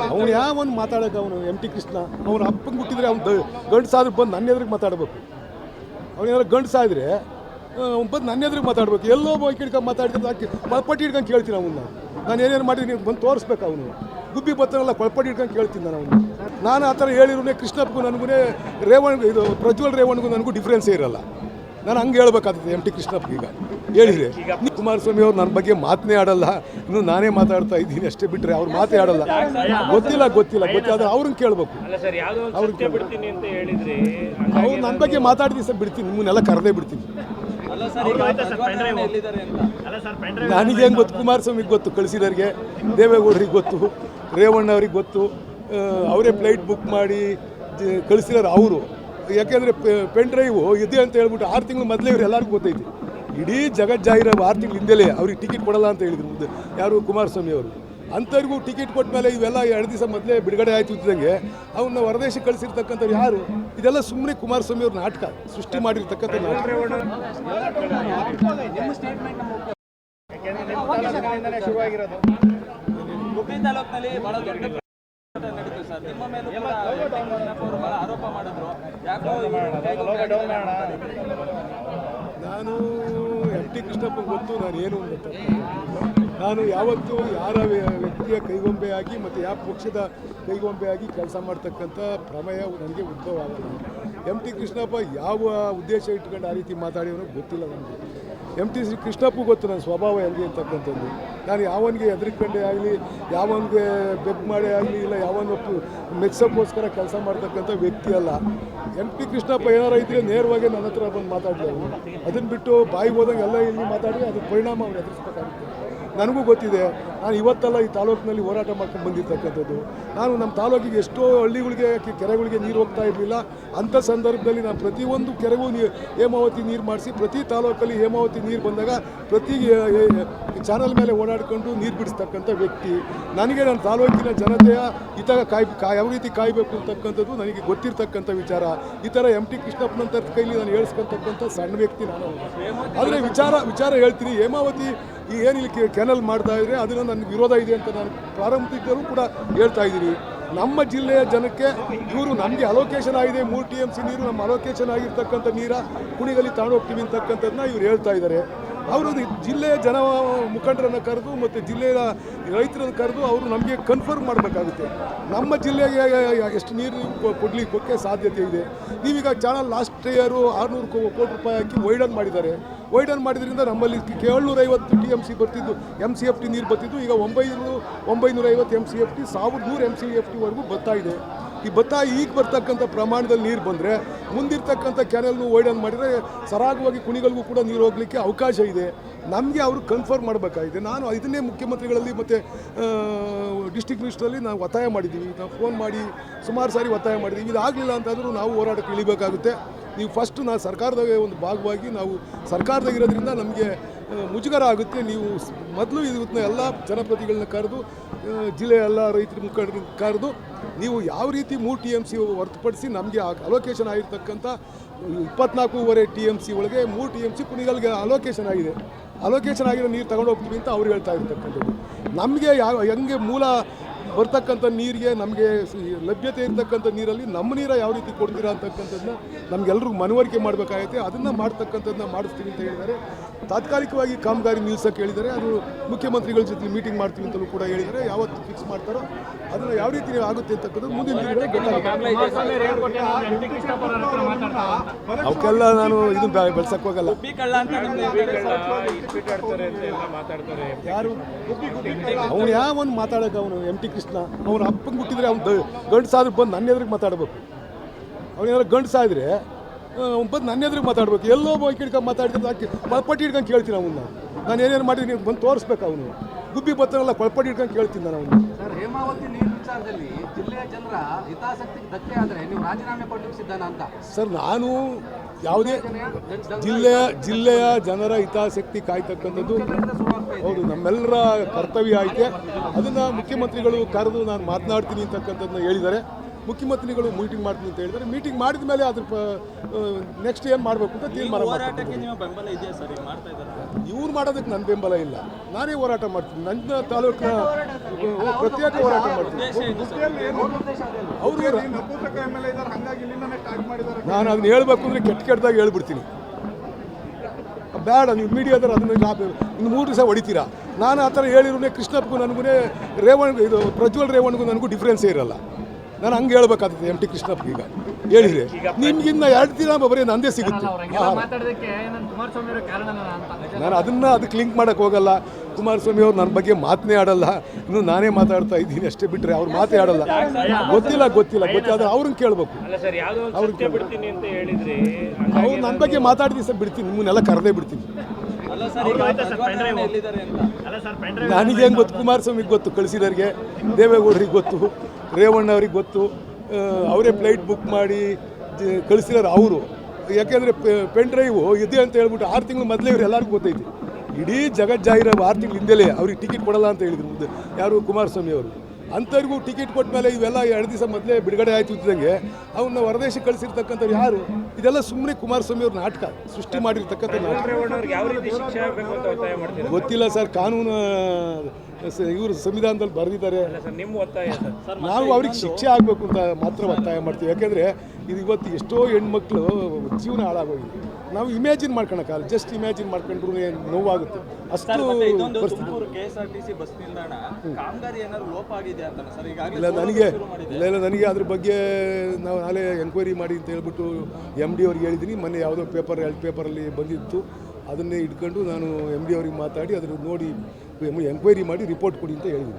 ಅವನು ಯಾವನು ಮಾತಾಡೋಕೆ ಅವನು MT ಕೃಷ್ಣ ಅವನ ಅಪ್ಪಂಗೆ ಹುಟ್ಟಿದ್ರೆ ಅವ್ನು ಗಂಡಸಾದ್ರೆ ಬಂದು ನನ್ನ ಎದುರಿಗೆ ಮಾತಾಡಬೇಕು. ಅವನೇನಾದ್ರು ಗಂಡಸಾದ್ರೆ ಬಂದು ನನ್ನ ಎದುರಿಗೆ ಮಾತಾಡಬೇಕು. ಎಲ್ಲೋ ಮೈಕ್ ಹಿಡ್ಕೊಂಡು ಮಾತಾಡ್ತಿದ್ದು ಕೊಳಪಟ್ಟಿ ಹಿಡ್ಕೊಂಡು ಕೇಳ್ತೀನಿ ಅವನ್ನ. ನಾನು ಏನೇನು ಮಾಡಿದ್ದೀನಿ ಬಂದು ತೋರಿಸ್ಬೇಕು. ಅವನು ಗುಬ್ಬಿ ಬತ್ತನಲ್ಲ ಕೊಳಪಟ್ಟಿ ಹಿಡ್ಕೊಂಡು ಕೇಳ್ತೀನಿ ನಾನು ಆ ಥರ ಹೇಳಿರೋನೇ ಕೃಷ್ಣಪ್ಪಗೂ ನನಗೂ ಇದು ಪ್ರಜ್ವಲ್ ರೇವಣ್ಗೂ ನನಗೂ ಡಿಫ್ರೆನ್ಸೇ ಇರಲ್ಲ. ನಾನು ಹಂಗೆ ಹೇಳ್ಬೇಕಾಗ್ತದೆ MT ಕೃಷ್ಣಪ್ಪಗೆ. ಈಗ ಹೇಳಿದ್ರೆ ಕುಮಾರಸ್ವಾಮಿ ಅವ್ರು ನನ್ನ ಬಗ್ಗೆ ಮಾತನೇ ಆಡಲ್ಲ, ಇನ್ನು ನಾನೇ ಮಾತಾಡ್ತಾ ಇದ್ದೀನಿ ಅಷ್ಟೇ ಬಿಟ್ಟರೆ ಅವ್ರು ಮಾತೇ ಆಡಲ್ಲ. ಗೊತ್ತಿಲ್ಲ ಆದರೆ ಅವ್ರನ್ನ ಕೇಳಬೇಕು. ಅವ್ರು ನನ್ನ ಬಗ್ಗೆ ಮಾತಾಡಿದ ಸರ್ ಬಿಡ್ತೀನಿ, ನಿಮ್ಮನ್ನೆಲ್ಲ ಕರೆದೇ ಬಿಡ್ತೀನಿ. ನನಗೆ ಹೆಂಗೆ ಗೊತ್ತು, ಕುಮಾರಸ್ವಾಮಿಗೆ ಗೊತ್ತು, ಕಳಿಸಿದವ್ರಿಗೆ ದೇವೇಗೌಡರಿಗೆ ಗೊತ್ತು, ರೇವಣ್ಣ ಅವ್ರಿಗೆ ಗೊತ್ತು. ಅವರೇ ಫ್ಲೈಟ್ ಬುಕ್ ಮಾಡಿ ಕಳಿಸಿದಾರೆ ಅವರು. ಯಾಕೆಂದರೆ ಪೆನ್ ಡ್ರೈವು ಇದೆ ಅಂತ ಹೇಳ್ಬಿಟ್ಟು 6 ತಿಂಗಳು ಮೊದಲೇ ಇವ್ರು ಎಲ್ಲರಿಗೂ ಗೊತ್ತೈತಿ. ಇಡೀ ಜಗಜ್ಜಾಹಿರ 6 ತಿಂಗಳು ಹಿಂದೆಲೇ ಅವ್ರಿಗೆ ಟಿಕೆಟ್ ಕೊಡಲ್ಲ ಅಂತ ಹೇಳಿದ್ರು ಯಾರು ಕುಮಾರಸ್ವಾಮಿ ಅವರು. ಅಂಥವ್ರಿಗೂ ಟಿಕೆಟ್ ಕೊಟ್ಟ ಮೇಲೆ ಇವೆಲ್ಲ 2 ದಿವಸ ಮೊದಲೇ ಬಿಡುಗಡೆ ಆಯ್ತು ಇದ್ದಂಗೆ ಅವನ್ನ ಹೊರದೇಶಕ್ಕೆ ಕಳಿಸಿರ್ತಕ್ಕಂಥವ್ರು ಯಾರು? ಇದೆಲ್ಲ ಸುಮ್ಮನೆ ಕುಮಾರಸ್ವಾಮಿ ಅವ್ರ ನಾಟಕ, ಸೃಷ್ಟಿ ಮಾಡಿರ್ತಕ್ಕಂಥ ನಾಟಕ. ನಾನು MT ಕೃಷ್ಣಪ್ಪ ಗೊತ್ತು ನಾನು ಏನು ಅಂತ. ನಾನು ಯಾವತ್ತೂ ಯಾರ ವ್ಯಕ್ತಿಯ ಕೈಗೊಂಬೆಯಾಗಿ ಮತ್ತು ಯಾವ ಪಕ್ಷದ ಕೈಗೊಂಬೆಯಾಗಿ ಕೆಲಸ ಮಾಡ್ತಕ್ಕಂಥ ಪ್ರಮೇಯ ನನಗೆ ಉದ್ಭವ ಆಗಲ್ಲ. MT ಕೃಷ್ಣಪ್ಪ ಯಾವ ಉದ್ದೇಶ ಇಟ್ಕೊಂಡು ಆ ರೀತಿ ಮಾತಾಡಿರೋ ಗೊತ್ತಿಲ್ಲ ನನಗೆ. MT ಕೃಷ್ಣಪ್ಪು ಗೊತ್ತು ನನ್ನ ಸ್ವಭಾವ ಹೆಂಗೆ ಅಂತಕ್ಕಂಥದ್ದು. ನಾನು ಯಾವನಿಗೆ ಹೆದರಿಕೊಂಡೇ ಆಗಲಿ, ಯಾವನಿಗೆ ಬೆಗ್ ಮಾಡೇ ಆಗಲಿ, ಇಲ್ಲ ಯಾವನು ಮೆಚ್ಚೋಕ್ಕೋಸ್ಕರ ಕೆಲಸ ಮಾಡ್ತಕ್ಕಂಥ ವ್ಯಕ್ತಿ ಅಲ್ಲ. MT ಕೃಷ್ಣಪ್ಪ ಏನಾರು ಇದ್ದರೆ ನೇರವಾಗಿ ನನ್ನ ಹತ್ರ ಬಂದು ಮಾತಾಡಲಿ. ಅದನ್ನು ಬಿಟ್ಟು ಬಾಯಿ ಹೋದಂಗೆ ಎಲ್ಲ ಇಲ್ಲಿ ಮಾತಾಡಿದ್ರೆ ಅದ್ರ ಪರಿಣಾಮ ಅವ್ನು ಎದುರಿಸ್ಬೇಕಾಗುತ್ತೆ. ನನಗೂ ಗೊತ್ತಿದೆ, ನಾನು ಇವತ್ತೆಲ್ಲ ಈ ತಾಲೂಕಿನಲ್ಲಿ ಹೋರಾಟ ಮಾಡ್ಕೊಂಡು ಬಂದಿರ್ತಕ್ಕಂಥದ್ದು. ನಾನು ನಮ್ಮ ತಾಲೂಕಿಗೆ ಎಷ್ಟೋ ಹಳ್ಳಿಗಳಿಗೆ ಕೆರೆಗಳಿಗೆ ನೀರು ಹೋಗ್ತಾ ಇರಲಿಲ್ಲ. ಅಂಥ ಸಂದರ್ಭದಲ್ಲಿ ನಾನು ಪ್ರತಿಯೊಂದು ಕೆರೆಗೂ ಹೇಮಾವತಿ ನೀರು ಮಾಡಿಸಿ, ಪ್ರತಿ ತಾಲೂಕಲ್ಲಿ ಹೇಮಾವತಿ ನೀರು ಬಂದಾಗ ಪ್ರತಿ ಚಾನಲ್ ಮೇಲೆ ಓಡಾಡಿಕೊಂಡು ನೀರು ಬಿಡಿಸ್ತಕ್ಕಂಥ ವ್ಯಕ್ತಿ. ನನಗೆ ನನ್ನ ತಾಲೂಕಿನ ಜನತೆಯ ಹಿತ ಯಾವ ರೀತಿ ಕಾಯಬೇಕು ಅಂತಕ್ಕಂಥದ್ದು ನನಗೆ ಗೊತ್ತಿರ್ತಕ್ಕಂಥ ವಿಚಾರ. ಈ ಥರ MT ಕೃಷ್ಣಪ್ಪನಂಥ ಕೈಲಿ ನಾನು ಹೇಳ್ಸ್ಕೊತಕ್ಕಂಥ ಸಣ್ಣ ವ್ಯಕ್ತಿ ನಾನು. ಆದರೆ ವಿಚಾರ ಹೇಳ್ತೀನಿ. ಹೇಮಾವತಿ ಈ ಏನು ಇಲ್ಲಿ ಕೆನಲ್ ಮಾಡ್ತಾ ಇದ್ರೆ ಅದನ್ನು ನನಗೆ ವಿರೋಧ ಇದೆ ಅಂತ ನಾನು ಪ್ರಾರಂಭಿಕರು ಕೂಡ ಹೇಳ್ತಾ ಇದ್ದೀನಿ. ನಮ್ಮ ಜಿಲ್ಲೆಯ ಜನಕ್ಕೆ ಇವರು ನಮಗೆ ಅಲೋಕೇಶನ್ ಆಗಿದೆ 3 TMC ನೀರು, ನಮ್ಮ ಅಲೋಕೇಶನ್ ಆಗಿರ್ತಕ್ಕಂಥ ನೀರ ಕುಣಿಗಲ್ಲಿ ತಗೊಂಡೋಗ್ತೀವಿ ಅಂತಕ್ಕಂಥದ್ದನ್ನ ಇವ್ರು ಹೇಳ್ತಾ ಇದ್ದಾರೆ. ಅವರು ಜಿಲ್ಲೆಯ ಜನ ಮುಖಂಡರನ್ನು ಕರೆದು ಮತ್ತು ಜಿಲ್ಲೆಯ ರೈತರನ್ನು ಕರೆದು ಅವರು ನಮಗೆ ಕನ್ಫರ್ಮ್ ಮಾಡಬೇಕಾಗುತ್ತೆ ನಮ್ಮ ಜಿಲ್ಲೆಗೆ ಎಷ್ಟು ನೀರು ಕೊಡಲಿಕ್ಕೆ ಸಾಧ್ಯತೆ ಇದೆ. ನೀವೀಗ ಚಾನಲ್ ಲಾಸ್ಟ್ ಇಯರು 600 ಕೋಟಿ ರೂಪಾಯಿ ಹಾಕಿ ವೈಡನ್ ಮಾಡಿದ್ದಾರೆ. ವೈಡನ್ ಮಾಡಿದ್ರಿಂದ ನಮ್ಮಲ್ಲಿ 750 TMC ಬರ್ತಿದ್ದು MCFT ನೀರು ಬರ್ತಿದ್ದು ಈಗ 950 MCFT 1100 MCFTವರೆಗೂ ಬರ್ತಾ ಇದೆ. ಈ ಈಗ ಬರ್ತಕ್ಕಂಥ ಪ್ರಮಾಣದಲ್ಲಿ ನೀರು ಬಂದರೆ ಮುಂದಿರ್ತಕ್ಕಂಥ ಕ್ಯಾನಲ್ನು ವೈಡನ್ ಮಾಡಿದರೆ ಸರಾಗವಾಗಿ ಕುಣಿಗಳಿಗೂ ಕೂಡ ನೀರು ಹೋಗಲಿಕ್ಕೆ ಅವಕಾಶ ಇದೆ. ನಮಗೆ ಅವರು ಕನ್ಫರ್ಮ್ ಮಾಡಬೇಕಾಗಿದೆ. ನಾನು ಇದನ್ನೇ ಮುಖ್ಯಮಂತ್ರಿಗಳಲ್ಲಿ ಮತ್ತು ಡಿಸ್ಟ್ರಿಕ್ಟ್ ಮಿನಿಸ್ಟ್ರಲ್ಲಿ ನಾವು ಒತ್ತಾಯ ಮಾಡಿದ್ದೀವಿ. ನಾವು ಫೋನ್ ಮಾಡಿ ಸುಮಾರು ಸಾರಿ ಒತ್ತಾಯ ಮಾಡಿದ್ದೀವಿ. ಇದಾಗಲಿಲ್ಲ ಅಂತಂದರೂ ನಾವು ಹೋರಾಟಕ್ಕೆ ಇಳಿಬೇಕಾಗುತ್ತೆ. ನೀವು ಫಸ್ಟು ನಾನು ಸರ್ಕಾರದಾಗ ಒಂದು ಭಾಗವಾಗಿ ನಾವು ಸರ್ಕಾರದಾಗಿರೋದ್ರಿಂದ ನಮಗೆ ಮುಜುಗರ ಆಗುತ್ತೆ. ನೀವು ಮೊದಲು ಇದನ್ನ ಎಲ್ಲ ಜನಪ್ರತಿಗಳನ್ನ ಕರೆದು ಜಿಲ್ಲೆಯ ಎಲ್ಲ ರೈತರ ಮುಖಂಡರನ್ನ ಕರೆದು ನೀವು ಯಾವ ರೀತಿ 3 TMC ಹೊರತುಪಡಿಸಿ ನಮಗೆ ಅಲೋಕೇಶನ್ ಆಗಿರ್ತಕ್ಕಂಥ 24.5 TMC ಒಳಗೆ 3 TMC ಕುಣಿಗಲ್ಗೆ ಅಲೋಕೇಶನ್ ಆಗಿದೆ. ಅಲೋಕೇಶನ್ ಆಗಿರೋ ನೀರು ತಗೊಂಡು ಹೋಗ್ತೀವಿ ಅಂತ ಅವ್ರು ಹೇಳ್ತಾ ಇರ್ತಕ್ಕಂಥದ್ದು. ನಮಗೆ ಹೆಂಗೆ ಮೂಲ ಬರ್ತಕ್ಕಂಥ ನೀರಿಗೆ ನಮಗೆ ಲಭ್ಯತೆ ಇರ್ತಕ್ಕಂಥ ನೀರಲ್ಲಿ ನಮ್ಮ ನೀರ ಯಾವ ರೀತಿ ಕೊಡ್ತೀರಾ ಅಂತಕ್ಕಂಥದ್ದನ್ನ ನಮಗೆಲ್ರಿಗೂ ಮನವರಿಕೆ ಮಾಡಬೇಕಾಗೈತೆ. ಅದನ್ನು ಮಾಡ್ತಕ್ಕಂಥದ್ದನ್ನ ಮಾಡಿಸ್ತೀವಿ ಅಂತ ಹೇಳಿದ್ದಾರೆ. ತಾತ್ಕಾಲಿಕವಾಗಿ ಕಾಮಗಾರಿ ನಿಲ್ಸೋಕ್ಕೆ ಹೇಳಿದ್ದಾರೆ. ಅದು ಮುಖ್ಯಮಂತ್ರಿಗಳ ಜೊತೆ ಮೀಟಿಂಗ್ ಮಾಡ್ತೀವಿ ಅಂತಲೂ ಕೂಡ ಹೇಳಿದ್ದಾರೆ. ಯಾವತ್ತು ಫಿಕ್ಸ್ ಮಾಡ್ತಾರೋ ಅದನ್ನು ಯಾವ ರೀತಿ ಆಗುತ್ತೆ ಅಂತಕ್ಕಂಥದ್ದು ಮುಂದಿನ ದಿನಗಳಲ್ಲಿ ಗೊತ್ತಾಗುತ್ತೆ. ಅವಕ್ಕೆಲ್ಲ ನಾನು ಇದನ್ನು ಬೆಳೆಸಕ್ಕೆ ಹೋಗಲ್ಲ. ಯಾರು ಅವನು ಯಾವನು ಮಾತಾಡೋಕೆ ಅವನು MT ಕೃಷ್ಣ ಅವನ ಅಪ್ಪಂಗೆ ಹುಟ್ಟಿದ್ರೆ ಅವ್ನು ಗಂಡಸಾದ್ರೆ ಬಂದು ನನ್ನ ಎದುರಿಗೆ ಮಾತಾಡಬೇಕು. ಅವನೇನಾದ್ರು ಗಂಡಸಾದ್ರೆ ಬಂದು ನನ್ನ ಎದುರಿಗೆ ಮಾತಾಡಬೇಕು. ಎಲ್ಲೋ ಮೈಕ್ ಹಿಡ್ಕೊಂಡು ಮಾತಾಡ್ತಿದ್ದು ಕೊಳಪಟ್ಟಿ ಹಿಡ್ಕೊಂಡು ಕೇಳ್ತೀನಿ ಅವನ್ನ. ನಾನು ಏನೇನು ಮಾಡಿದ್ದೀನಿ ಬಂದು ತೋರಿಸ್ಬೇಕು. ಅವನು ಗುಬ್ಬಿ ಬತ್ತನಲ್ಲ ಕೊಳಪಟ್ಟಿ ಹಿಡ್ಕೊಂಡು ಕೇಳ್ತೀನಿ ನಾನು ಅವನು. ಹೇಮಾವತಿ ನೀರು ವಿಚಾರದಲ್ಲಿ ಜಿಲ್ಲೆಯ ಜನರ ಹಿತಾಸಕ್ತಿಗೆ ಧಕ್ಕೆ ಆದರೆ ನೀವು ರಾಜೀನಾಮೆ ಕೊಡಲಿಕ್ಕೆ ಸಿದ್ಧನ ಅಂತ ಸರ್, ನಾನು ಯಾವುದೇ ಜಿಲ್ಲೆಯ ಜನರ ಹಿತಾಸಕ್ತಿ ಕಾಯ್ತಕ್ಕಂಥದ್ದು ಹೌದು ನಮ್ಮೆಲ್ಲರ ಕರ್ತವ್ಯ ಐತೆ. ಅದನ್ನು ಮುಖ್ಯಮಂತ್ರಿಗಳು ಕರೆದು ನಾನು ಮಾತನಾಡ್ತೀನಿ ಅಂತಕ್ಕಂಥದ್ದನ್ನ ಹೇಳಿದ್ದಾರೆ. ಮುಖ್ಯಮಂತ್ರಿಗಳು ಮೀಟಿಂಗ್ ಮಾಡ್ತೀನಿ ಅಂತ ಹೇಳಿದರೆ ಮೀಟಿಂಗ್ ಮಾಡಿದ ಮೇಲೆ ಅದ್ರ ನೆಕ್ಸ್ಟ್ ಏನು ಮಾಡಬೇಕು ಅಂತ ತೀರ್ಮಾನ ಮಾಡ್ತೀನಿ. ಇವ್ರು ಮಾಡೋದಕ್ಕೆ ನನ್ನ ಬೆಂಬಲ ಇಲ್ಲ, ನಾನೇ ಹೋರಾಟ ಮಾಡ್ತೀನಿ. ನನ್ನ ತಾಲೂಕಿನ ಪ್ರತ್ಯೇಕ ಹೋರಾಟ ಮಾಡ್ತೀನಿ. ಅವರು ನಾನು ಅದನ್ನ ಹೇಳ್ಬೇಕು ಅಂದರೆ ಕೆಟ್ಟದಾಗಿ ಹೇಳ್ಬಿಡ್ತೀನಿ. ಬೇಡ, ನೀವು ಮೀಡಿಯಾದವ್ರು ಅದನ್ನ ಇನ್ನು 3 ದಿವಸ ಹೊಡಿತೀರಾ. ನಾನು ಆ ಥರ ಹೇಳಿರೋನೇ ಕೃಷ್ಣಪ್ಪಗೂ ನನಗೂ ಇದು ಪ್ರಜ್ವಲ್ ರೇವಣ್ಗೂ ನನಗೂ ಡಿಫ್ರೆನ್ಸೇ ಇರಲ್ಲ. ನಾನು ಹಂಗೆ ಹೇಳ್ಬೇಕಾಗ್ತದೆ ಎಂ ಟಿ ಕೃಷ್ಣಪ್ಪ ಈಗ ಹೇಳಿದರೆ ನಿಮ್ಗಿನ್ನ 2 ದಿನ ಬರೀ ನಂದೇ ಸಿಗುತ್ತೆ. ನಾನು ಅದಕ್ಕೆ ಲಿಂಕ್ ಮಾಡೋಕ್ಕೆ ಹೋಗಲ್ಲ. ಕುಮಾರಸ್ವಾಮಿ ಅವ್ರು ನನ್ನ ಬಗ್ಗೆ ಮಾತನೇ ಆಡಲ್ಲ, ಇನ್ನು ನಾನೇ ಮಾತಾಡ್ತಾ ಇದ್ದೀನಿ ಅಷ್ಟೇ ಬಿಟ್ಟರೆ ಅವ್ರು ಮಾತೇ ಆಡಲ್ಲ. ಗೊತ್ತಿಲ್ಲ ಆದರೆ ಅವ್ರನ್ನ ಕೇಳಬೇಕು. ಅವ್ರು ನನ್ನ ಬಗ್ಗೆ ಮಾತಾಡಿದ ಸರ್ ಬಿಡ್ತೀನಿ, ನಿಮ್ಮನ್ನೆಲ್ಲ ಕರೆದೇ ಬಿಡ್ತೀನಿ. ನನಗೆ ಹೆಂಗೆ ಗೊತ್ತು, ಕುಮಾರಸ್ವಾಮಿಗೆ ಗೊತ್ತು, ಕಳಿಸಿದವ್ರಿಗೆ ದೇವೇಗೌಡರಿಗೆ ಗೊತ್ತು, ರೇವಣ್ಣ ಅವ್ರಿಗೆ ಗೊತ್ತು. ಅವರೇ ಫ್ಲೈಟ್ ಬುಕ್ ಮಾಡಿ ಕಳಿಸಿದಾರೆ ಅವರು. ಯಾಕೆಂದರೆ ಪೆನ್ ಡ್ರೈವು ಇದೆ ಅಂತ ಹೇಳ್ಬಿಟ್ಟು 6 ತಿಂಗಳು ಮೊದಲೇ ಇವ್ರು ಎಲ್ಲರಿಗೂ ಗೊತ್ತೈತಿ. ಇಡೀ ಜಗಜ್ಜಾಹಿರ 6 ತಿಂಗಳು ಹಿಂದೆಲೇ ಅವ್ರಿಗೆ ಟಿಕೆಟ್ ಕೊಡಲ್ಲ ಅಂತ ಹೇಳಿದ್ರು ಯಾರು, ಕುಮಾರಸ್ವಾಮಿ ಅವರು. ಅಂಥವ್ರಿಗೂ ಟಿಕೆಟ್ ಕೊಟ್ಟ ಮೇಲೆ ಇವೆಲ್ಲ 2 ದಿವಸ ಮೊದಲೇ ಬಿಡುಗಡೆ ಆಯ್ತು ಇದ್ದಂಗೆ ಅವನ್ನ ಹೊರದೇಶಕ್ಕೆ ಕಳಿಸಿರ್ತಕ್ಕಂಥವ್ರು ಯಾರು? ಇದೆಲ್ಲ ಸುಮ್ಮನೆ ಕುಮಾರಸ್ವಾಮಿ ಅವ್ರ ನಾಟಕ, ಸೃಷ್ಟಿ ಮಾಡಿರ್ತಕ್ಕಂಥ ನಾಟಕ. ಗೊತ್ತಿಲ್ಲ ಸರ್, ಕಾನೂನು ಇವರು ಸಂವಿಧಾನದಲ್ಲಿ ಬರೆದಿದ್ದಾರೆ. ನಾವು ಅವ್ರಿಗೆ ಶಿಕ್ಷೆ ಆಗಬೇಕು ಅಂತ ಮಾತ್ರ ಒತ್ತಾಯ ಮಾಡ್ತೀವಿ. ಯಾಕೆಂದರೆ ಇದು ಇವತ್ತು ಎಷ್ಟೋ ಹೆಣ್ಮಕ್ಳು ಜೀವನ ಹಾಳಾಗೋಗಿದೆ. ನಾವು ಇಮ್ಯಾಜಿನ್ ಮಾಡ್ಕೊಳಕ್ಕಾಗಲ್ಲ, ಜಸ್ಟ್ ಇಮ್ಯಾಜಿನ್ ಮಾಡ್ಕೊಂಡ್ರು ನೋವಾಗುತ್ತೆ ಅಷ್ಟು ಪರಿಸ್ಥಿತಿ. ಇಲ್ಲ ನನಗೆ ಅದ್ರ ಬಗ್ಗೆ ನಾವು ನಾಳೆ ಎಂಕ್ವೈರಿ ಮಾಡಿ ಅಂತ ಹೇಳ್ಬಿಟ್ಟು MD ಅವ್ರಿಗೆ ಹೇಳಿದ್ದೀನಿ. ಮೊನ್ನೆ ಯಾವುದೋ ಪೇಪರಲ್ಲಿ ಬಂದಿತ್ತು, ಅದನ್ನೇ ಇಟ್ಕೊಂಡು ನಾನು MD ಅವ್ರಿಗೆ ಮಾತಾಡಿ ಅದ್ರ ನೋಡಿ ಎಂಕ್ವೈರಿ ಮಾಡಿ ರಿಪೋರ್ಟ್ ಕೊಡಿ ಅಂತ ಹೇಳಿದ್ದೀನಿ.